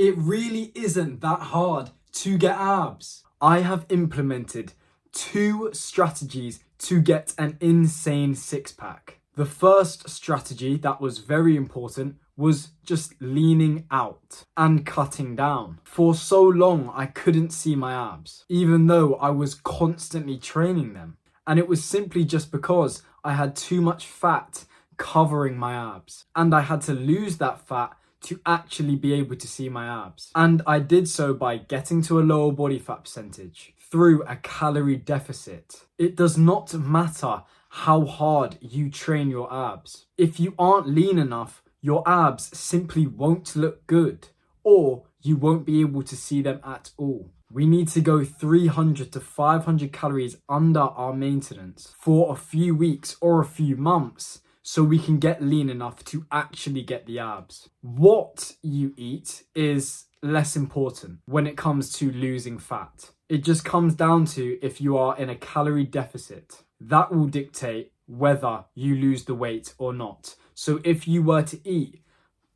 It really isn't that hard to get abs. I have implemented 2 strategies to get an insane six-pack. The first strategy that was very important was just leaning out and cutting down. For so long, I couldn't see my abs, even though I was constantly training them. And it was simply just because I had too much fat covering my abs. And I had to lose that fat to actually be able to see my abs. And I did so by getting to a lower body fat percentage through a calorie deficit. It does not matter how hard you train your abs. If you aren't lean enough, your abs simply won't look good, or you won't be able to see them at all. We need to go 300 to 500 calories under our maintenance for a few weeks or a few months so we can get lean enough to actually get the abs. What you eat is less important when it comes to losing fat. It just comes down to if you are in a calorie deficit. That will dictate whether you lose the weight or not. So if you were to eat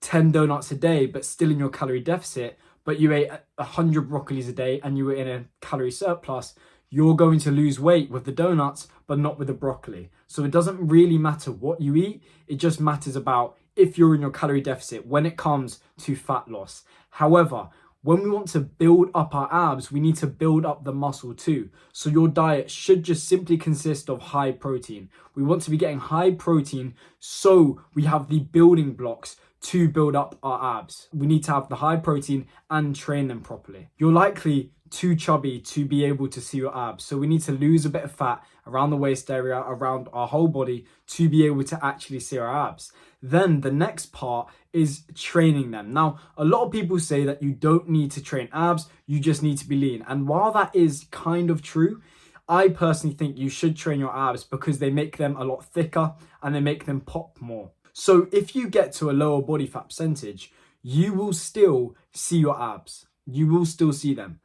10 donuts a day, but still in your calorie deficit, but you ate 100 broccolis a day and you were in a calorie surplus, you're going to lose weight with the donuts, but not with the broccoli. So it doesn't really matter what you eat. It just matters about if you're in your calorie deficit when it comes to fat loss. However, when we want to build up our abs, we need to build up the muscle too. So your diet should just simply consist of high protein. We want to be getting high protein so we have the building blocks to build up our abs. We need to have the high protein and train them properly. You're likely too chubby to be able to see your abs. So we need to lose a bit of fat around the waist area, around our whole body to be able to actually see our abs. Then the next part is training them. Now, a lot of people say that you don't need to train abs, you just need to be lean. And while that is kind of true, I personally think you should train your abs because they make them a lot thicker and they make them pop more. So if you get to a lower body fat percentage, you will still see your abs. You will still see them.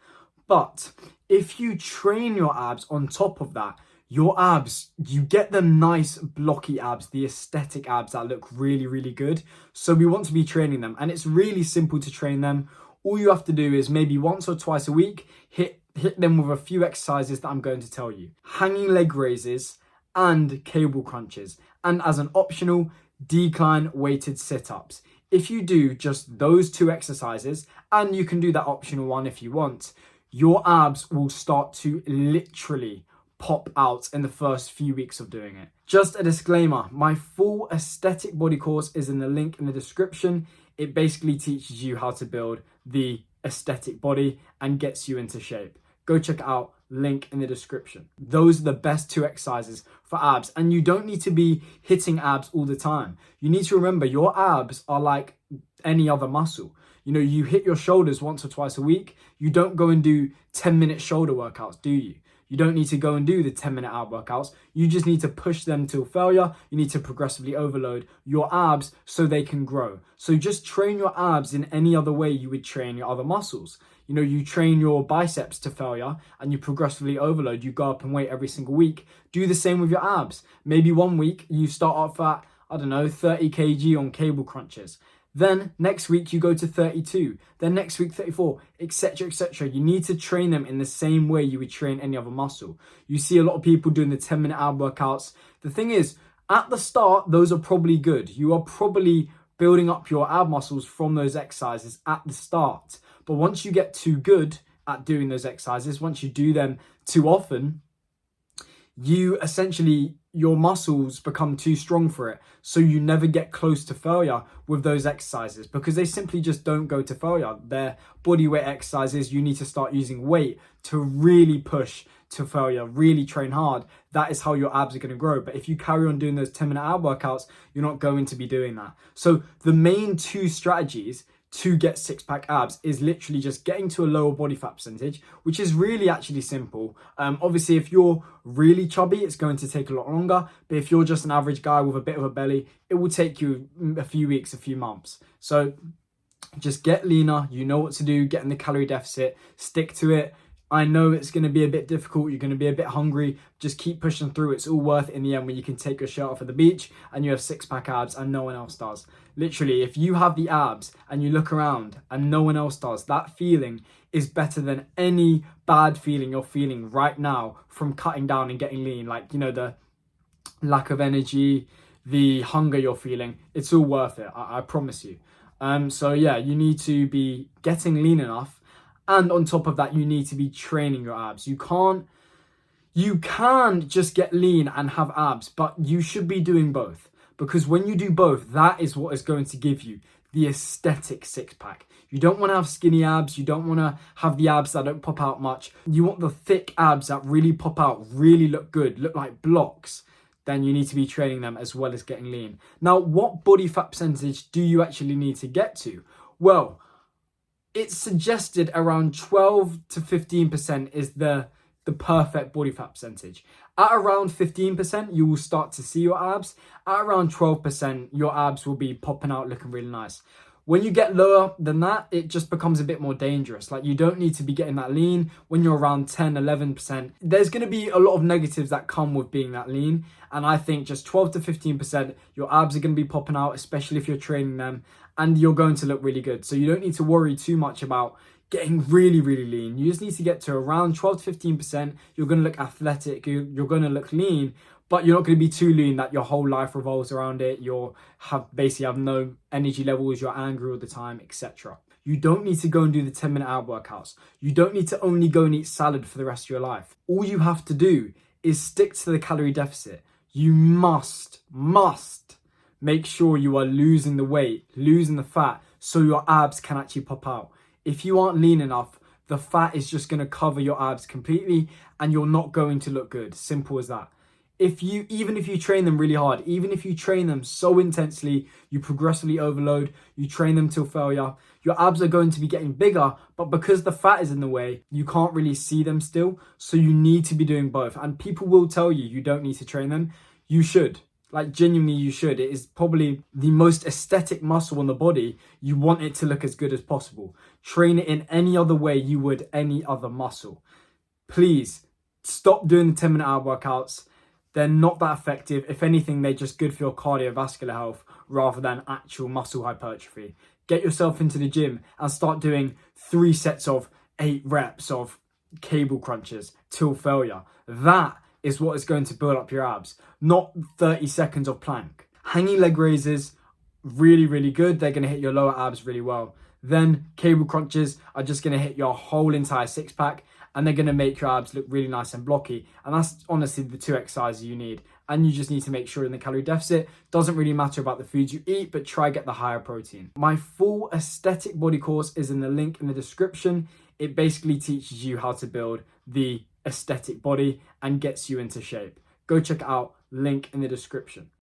But if you train your abs on top of that, your abs, you get the nice blocky abs, the aesthetic abs that look really, really good. So we want to be training them. And it's really simple to train them. All you have to do is maybe once or twice a week, hit them with a few exercises that I'm going to tell you. Hanging leg raises and cable crunches. And as an optional, decline weighted sit-ups. If you do just those 2 exercises, and you can do that optional one if you want, your abs will start to literally pop out in the first few weeks of doing it. Just a disclaimer, my full aesthetic body course is in the link in the description. It basically teaches you how to build the aesthetic body and gets you into shape. Go check it out, link in the description. Those are the best 2 exercises for abs, and you don't need to be hitting abs all the time. You need to remember your abs are like any other muscle. You know, you hit your shoulders once or twice a week. You don't go and do 10-minute shoulder workouts, do you? You don't need to go and do the 10-minute ab workouts. You just need to push them till failure. You need to progressively overload your abs so they can grow. So just train your abs in any other way you would train your other muscles. You know, you train your biceps to failure and you progressively overload. You go up in weight every single week. Do the same with your abs. Maybe one week you start off at, 30 kg on cable crunches. Then next week you go to 32, then next week 34, etc, etc. You need to train them in the same way you would train any other muscle. You see a lot of people doing the 10-minute ab workouts. The thing is, at the start, those are probably good. You are probably building up your ab muscles from those exercises at the start. But once you get too good at doing those exercises, once you do them too often, your muscles become too strong for it. So you never get close to failure with those exercises because they simply just don't go to failure. They're body weight exercises. You need to start using weight to really push to failure, really train hard. That is how your abs are going to grow. But if you carry on doing those 10-minute ab workouts, you're not going to be doing that. So the main 2 strategies to get 6-pack abs is literally just getting to a lower body fat percentage, which is really actually simple. Obviously, if you're really chubby, it's going to take a lot longer. But if you're just an average guy with a bit of a belly, it will take you a few weeks, a few months. So just get leaner. You know what to do. Get in the calorie deficit. Stick to it. I know it's going to be a bit difficult. You're going to be a bit hungry. Just keep pushing through. It's all worth it in the end when you can take your shirt off at the beach and you have six-pack abs and no one else does. Literally, if you have the abs and you look around and no one else does, that feeling is better than any bad feeling you're feeling right now from cutting down and getting lean. Like, you know, the lack of energy, the hunger you're feeling. It's all worth it. I promise you. So yeah, you need to be getting lean enough. And on top of that, you need to be training your abs. You can just get lean and have abs, but you should be doing both. Because when you do both, that is what is going to give you the aesthetic six-pack. You don't want to have skinny abs. You don't want to have the abs that don't pop out much. You want the thick abs that really pop out, really look good, look like blocks. Then you need to be training them as well as getting lean. Now, what body fat percentage do you actually need to get to? Well, it's suggested around 12 to 15% is the perfect body fat percentage. At around 15%, you will start to see your abs. At around 12%, your abs will be popping out looking really nice. When you get lower than that, it just becomes a bit more dangerous. Like, you don't need to be getting that lean when you're around 10, 11%. There's going to be a lot of negatives that come with being that lean. And I think just 12 to 15%, your abs are going to be popping out, especially if you're training them, and you're going to look really good. So you don't need to worry too much about getting really, really lean. You just need to get to around 12 to 15%. You're going to look athletic. You're going to look lean, but you're not going to be too lean that your whole life revolves around it. You'll basically have no energy levels. You're angry all the time, etc. You don't need to go and do the 10-minute ab workouts. You don't need to only go and eat salad for the rest of your life. All you have to do is stick to the calorie deficit. You must make sure you are losing the weight, losing the fat, so your abs can actually pop out. If you aren't lean enough, the fat is just going to cover your abs completely and you're not going to look good. Simple as that. Even if you train them really hard, even if you train them so intensely, you progressively overload, you train them till failure, your abs are going to be getting bigger, but because the fat is in the way, you can't really see them still. So you need to be doing both. And people will tell you you don't need to train them. You should. Like, genuinely, you should. It is probably the most aesthetic muscle on the body. You want it to look as good as possible. Train it in any other way you would any other muscle. Please stop doing the 10-minute ab workouts. They're not that effective. If anything, they're just good for your cardiovascular health rather than actual muscle hypertrophy. Get yourself into the gym and start doing 3 sets of 8 reps of cable crunches till failure. That is what is going to build up your abs, not 30 seconds of plank. Hanging leg raises, really, really good. They're going to hit your lower abs really well. Then cable crunches are just going to hit your whole entire six-pack, and they're going to make your abs look really nice and blocky. And that's honestly the 2 exercises you need. And you just need to make sure in the calorie deficit. Doesn't really matter about the foods you eat, but try get the higher protein. My full aesthetic body course is in the link in the description. It basically teaches you how to build the aesthetic body and gets you into shape. Go check it out, link in the description.